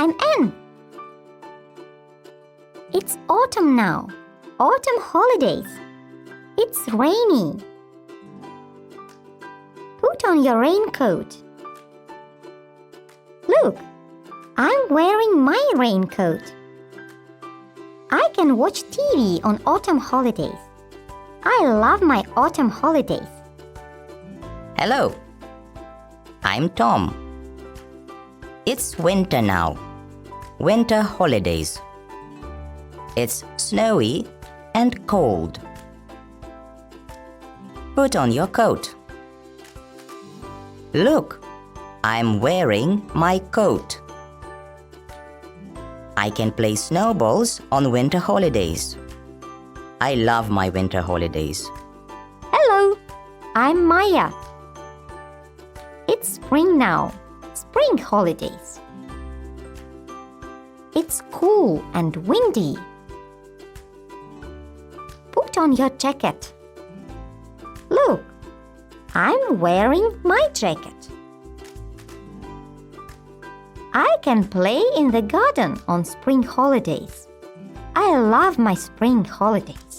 I'm Anne. It's autumn now. Autumn holidays. It's rainy. Put on your raincoat. Look, I'm wearing my raincoat. I can watch TV on autumn holidays. I love my autumn holidays. Hello, I'm Tom. It's winter now. Winter holidays. It's snowy and cold. Put on your coat. Look, I'm wearing my coat. I can play snowballs on winter holidays. I love my winter holidays. Hello, I'm Maya. It's spring now. Spring holidays. It's cool and windy. Put on your jacket. Look, I'm wearing my jacket. I can play in the garden on spring holidays. I love my spring holidays.